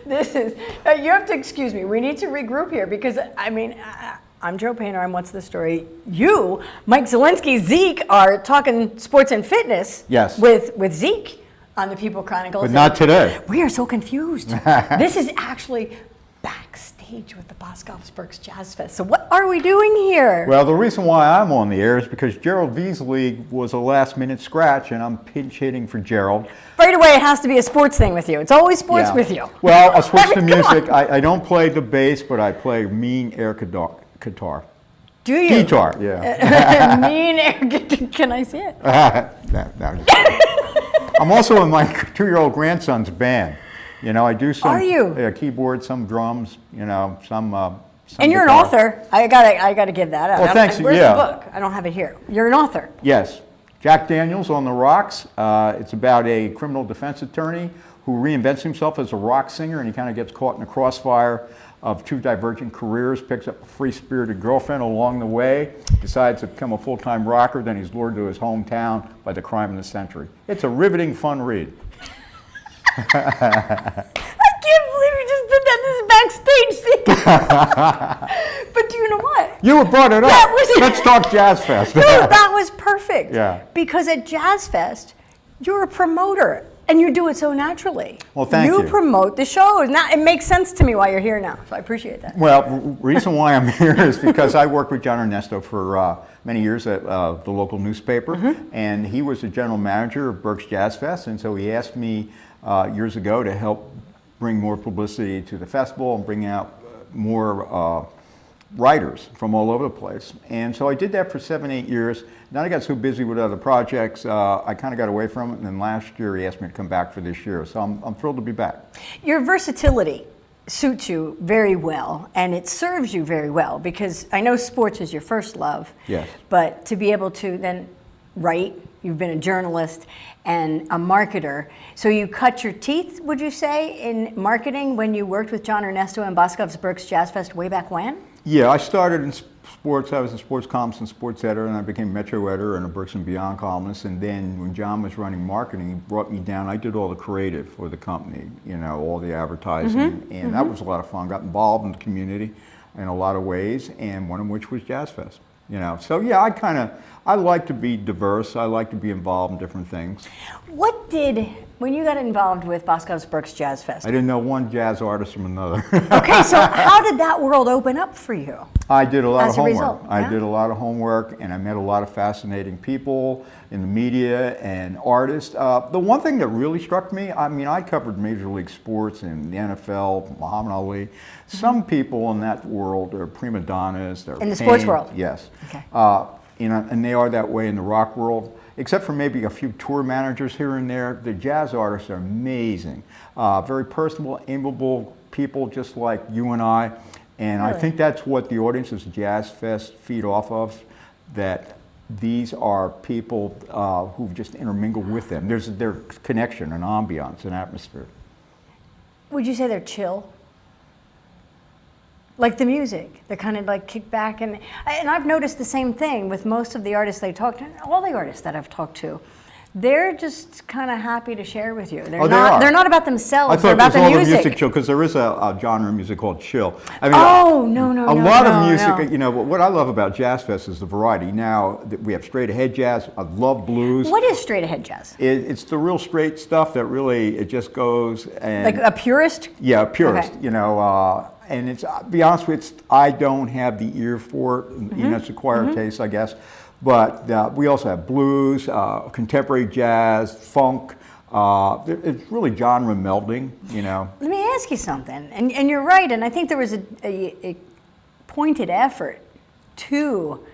This is, you have to excuse me. We need to regroup here because, I mean, I'm Joe Painter. I'm What's the Story. You, Mike Zielinski, Zeke, are talking sports and fitness. Yes. With Zeke on the PEOPLE Chronicles. But not today. We are so confused. This is actually backstage with the Boscov Berks Jazz Fest. So what are we doing here? Well, the reason why I'm on the air is because Gerald V's league was a last-minute scratch, and I'm pinch hitting for Gerald. Right away, it has to be a sports thing with you. It's always sports with you. Well, I'll switch to music. I don't play the bass, but I play mean air guitar. Do you? Guitar, yeah. Mean air guitar. Can I see it? No. I'm also in my 2-year-old grandson's band. You know, I do some. Are you? Yeah, keyboard, some drums. You know, some. And you're guitar. An author. I gotta give that up. Well, thanks. Where's yeah. the book? I don't have it here. You're an author. Yes. Jack Daniels on the Rocks. It's about a criminal defense attorney who reinvents himself as a rock singer, and he kind of gets caught in the crossfire of 2 divergent careers, picks up a free-spirited girlfriend along the way, decides to become a full-time rocker, then he's lured to his hometown by the crime of the century. It's a riveting, fun read. I can't believe you just did that. This is backstage. But do you know what? You brought it up. Let's talk Jazz Fest. No, that was perfect. Yeah. Because at Jazz Fest, you're a promoter, and you do it so naturally. Well, thank you. You promote the shows. Now, it makes sense to me why you're here now, so I appreciate that. Well, reason why I'm here is because I worked with John Ernesto for many years at the local newspaper, and he was the general manager of Berks Jazz Fest, and so he asked me years ago to help bring more publicity to the festival and bring out more writers from all over the place. And so I did that for 7-8 years. Then I got so busy with other projects, I kind of got away from it. And then last year he asked me to come back for this year. So I'm thrilled to be back. Your versatility suits you very well, and it serves you very well, because I know sports is your first love. Yes. But to be able to then write, you've been a journalist and a marketer. So you cut your teeth, would you say, in marketing when you worked with John Ernesto and Boscov's Berks Jazz Fest way back when? Yeah, I started in sports. I was in sports comms and sports editor, and I became Metro editor and a Berks and Beyond columnist. And then when John was running marketing, he brought me down. I did all the creative for the company, you know, all the advertising. And that was a lot of fun. Got involved in the community in a lot of ways, and one of which was Jazz Fest. You know, so yeah, I like to be diverse. I like to be involved in different things. When you got involved with Boscov's Berks Jazz Fest? I didn't know one jazz artist from another. Okay, so how did that world open up for you? I did a lot of homework. Result, yeah? I did a lot of homework, and I met a lot of fascinating people in the media and artists. The one thing that really struck me, I mean, I covered Major League Sports and the NFL, Muhammad Ali. Some people in that world are prima donnas. They're in the sports world? Yes. Okay. You know, and they are that way in the rock world. Except for maybe a few tour managers here and there, the jazz artists are amazing. Very personable, amiable people just like you and I. And really? I think that's what the audiences of Jazz Fest feed off of, that these are people who've just intermingled with them. There's their connection, an ambiance, an atmosphere. Would you say they're chill? Like the music, they're kind of like kick back, and I've noticed the same thing with most of the artists I talk to, all the artists that I've talked to. They're just kind of happy to share with you. They're not about themselves. I thought about it was the all the music chill, because there is a genre of music called chill. I mean, no. A lot of music, you know, what I love about Jazz Fest is the variety. Now, we have straight ahead jazz. I love blues. What is straight ahead jazz? It's the real straight stuff that really, it just goes and... Like a purist? Yeah, a purist, okay. You know, and it's, to be honest with you, I don't have the ear for it. You know, it's acquired taste, I guess. But we also have blues, contemporary jazz, funk. It's really genre melding, you know. Let me ask you something, and you're right, and I think there was a pointed effort to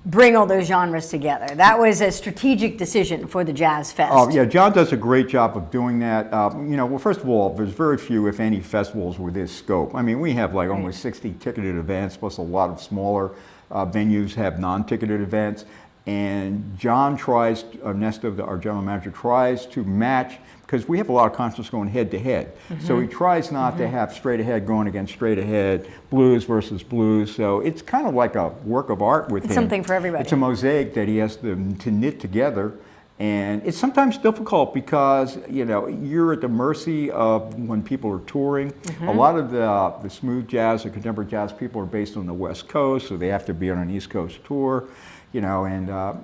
bring all those genres together. That was a strategic decision for the Jazz Fest. Oh, yeah, John does a great job of doing that. Well, first of all, there's very few, if any, festivals with this scope. I mean, we have like almost 60 ticketed events, plus a lot of smaller venues have non-ticketed events. And John tries, Ernesto, our general manager, tries to match, because we have a lot of concerts going head to head. So he tries not to have straight ahead going against straight ahead, blues versus blues. So it's kind of like a work of art with him. It's something for everybody. It's a mosaic that he has to knit together. And it's sometimes difficult because, you're at the mercy of when people are touring. A lot of the smooth jazz or contemporary jazz people are based on the West Coast, so they have to be on an East Coast tour. The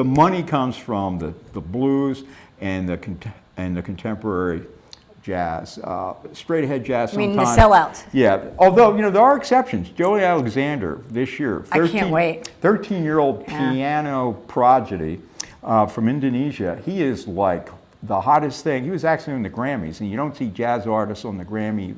money comes from the blues and the contemporary jazz, straight ahead jazz. I mean, sometimes. the sellouts. Yeah, although there are exceptions. Joey Alexander this year, I can't wait. 13-year-old piano prodigy from Indonesia. He is like the hottest thing. He was actually on the Grammys, and you don't see jazz artists on the Grammy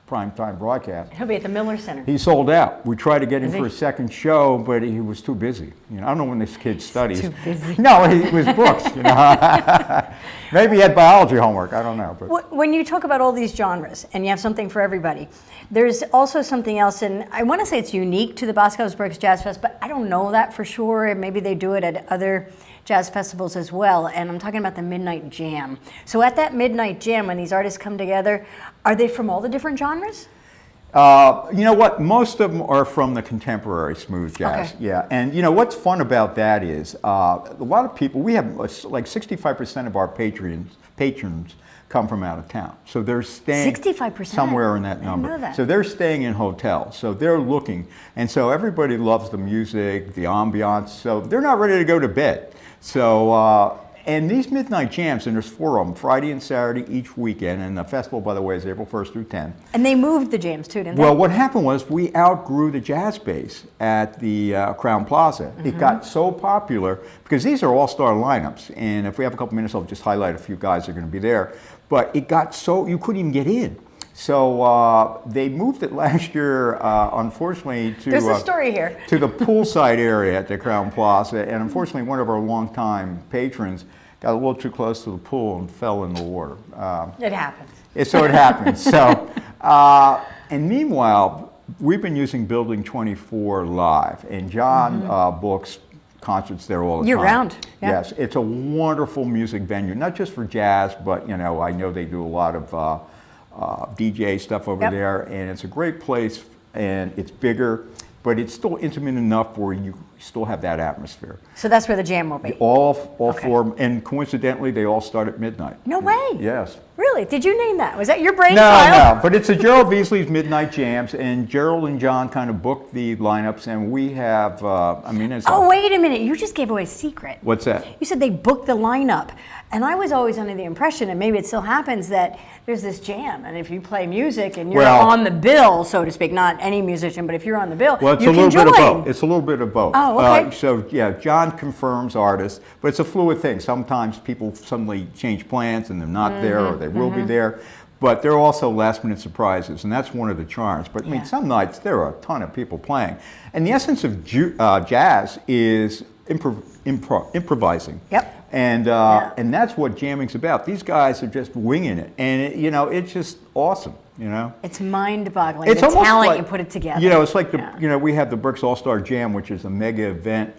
primetime broadcast. He'll be at the Miller Center. He sold out. We tried to get him Is for he? a second show, but he was too busy. I don't know when this kid studies. Too busy. No, it was books. Maybe he had biology homework. I don't know. But. When you talk about all these genres and you have something for everybody, there's also something else, and I want to say it's unique to the Boscov's Berks Jazz Fest, but I don't know that for sure. And maybe they do it at other jazz festivals as well, and I'm talking about the Midnight Jam. So at that Midnight Jam, when these artists come together, are they from all the different genres? You know what? Most of them are from the contemporary smooth jazz. Okay. Yeah, and what's fun about that is a lot of people. We have like 65% of our patrons come from out of town, so they're staying 65%? somewhere in that number. I didn't know that. So they're staying in hotels. So they're looking, and so everybody loves the music, the ambiance. So they're not ready to go to bed. So. And these midnight jams, and there's 4 of them, Friday and Saturday each weekend, and the festival, by the way, is April 1st through 10th. And they moved the jams too, didn't they? Well, what happened was we outgrew the jazz bass at the Crown Plaza. It got so popular, because these are all-star lineups, and if we have a couple minutes, I'll just highlight a few guys that are going to be there. But it got so, you couldn't even get in. So they moved it last year, unfortunately, to There's a story here. to the poolside area at the Crown Plaza, and unfortunately, one of our longtime patrons got a little too close to the pool and fell in the water. It happens. So it happens. So, and meanwhile, we've been using Building 24 live, and John books concerts there all the time. Year round. Yeah. Yes, it's a wonderful music venue, not just for jazz, but I know they do a lot of DJ stuff over there, and it's a great place, and it's bigger, but it's still intimate enough where you still have that atmosphere. So that's where the jam will be. All 4, and coincidentally, they all start at midnight. No way. Yes. Really? Did you name that? Was that your brainchild? No, but it's a Gerald Beasley's Midnight Jams, and Gerald and John kind of booked the lineups, and we have, Oh, wait a minute. You just gave away a secret. What's that? You said they booked the lineup. And I was always under the impression, and maybe it still happens, that there's this jam, and if you play music and you're on the bill, so to speak, not any musician, but if you're on the bill, Well, it's you a little can bit of join. both. It's a little bit of both. Oh, okay. So yeah, John confirms artists, but it's a fluid thing. Sometimes people suddenly change plans and they're not there, or they will be there. But there are also last-minute surprises, and that's one of the charms. But I mean, some nights there are a ton of people playing, and the essence of jazz is improvising. Yep. And that's what jamming's about. These guys are just winging it, and it's just awesome. It's mind-boggling, It's the almost talent like, you put it together. It's like we have the Berks All-Star Jam, which is a mega event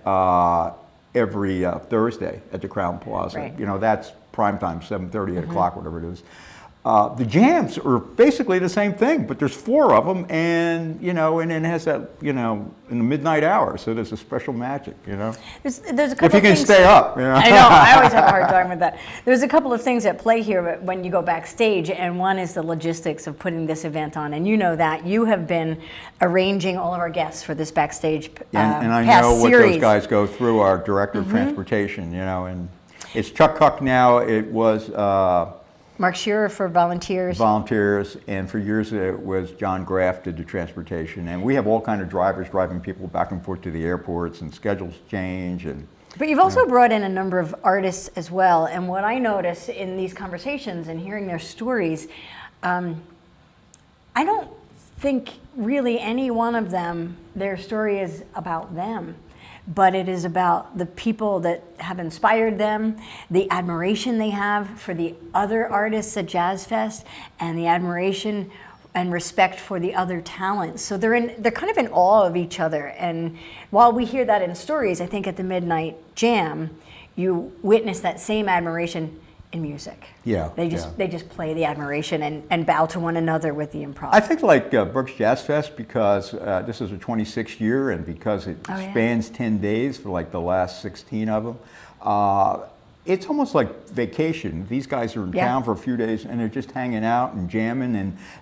every Thursday at the Crown Plaza. Right. That's prime time, 7:30, 8 o'clock, whatever it is. The jams are basically the same thing, but there's 4 of them, and and it has that in the midnight hour, so there's a special magic. There's a couple If you of can things, stay up. I know, I always have a hard time with that. There's a couple of things at play here when you go backstage, and one is the logistics of putting this event on, and that you have been arranging all of our guests for this backstage And I past know what series. those guys go through, our director of transportation, and it's Chuck Huck now. It was Mark Shearer for volunteers. And for years it was John Graff did the transportation. And we have all kind of drivers driving people back and forth to the airports, and schedules change. But you've also brought in a number of artists as well. And what I notice in these conversations and hearing their stories, I don't think really any one of them, their story is about them, but it is about the people that have inspired them, the admiration they have for the other artists at Jazz Fest, and the admiration and respect for the other talents. So they're kind of in awe of each other. And while we hear that in stories, I think at the Midnight Jam, you witness that same admiration in music. Yeah. They just play the admiration and bow to one another with the improv. I think like Berks Jazz Fest, because this is a 26th year, and because it spans 10 days for like the last 16 of them, it's almost like vacation. These guys are in town for a few days, and they're just hanging out and jamming,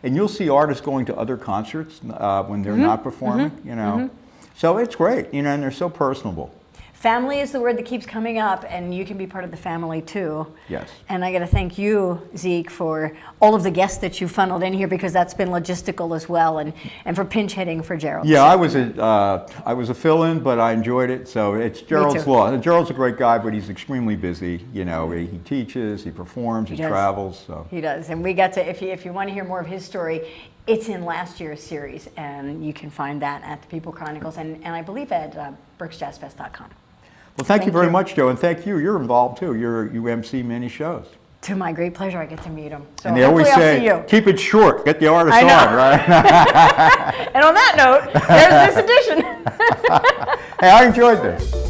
and you'll see artists going to other concerts when they're not performing, you know. So it's great, you know, and they're so personable. Family is the word that keeps coming up, and you can be part of the family too. Yes. And I got to thank you, Zeke, for all of the guests that you funneled in here, because that's been logistical as well, and for pinch hitting for Gerald. Yeah, I was a fill-in, but I enjoyed it. So it's Gerald's law. Gerald's a great guy, but he's extremely busy. You know, he teaches, he performs, he travels. So he does, and we got to. If you want to hear more of his story, it's in last year's series, and you can find that at the PEOPLE Chronicles, and I believe at berksjazzfest.com. Well, thank you very much, Joe, and thank you. You're involved too. You MC many shows. To my great pleasure, I get to meet them. So and they always say, keep it short, get the artist on, right? And on that note, there's this edition. Hey, I enjoyed this.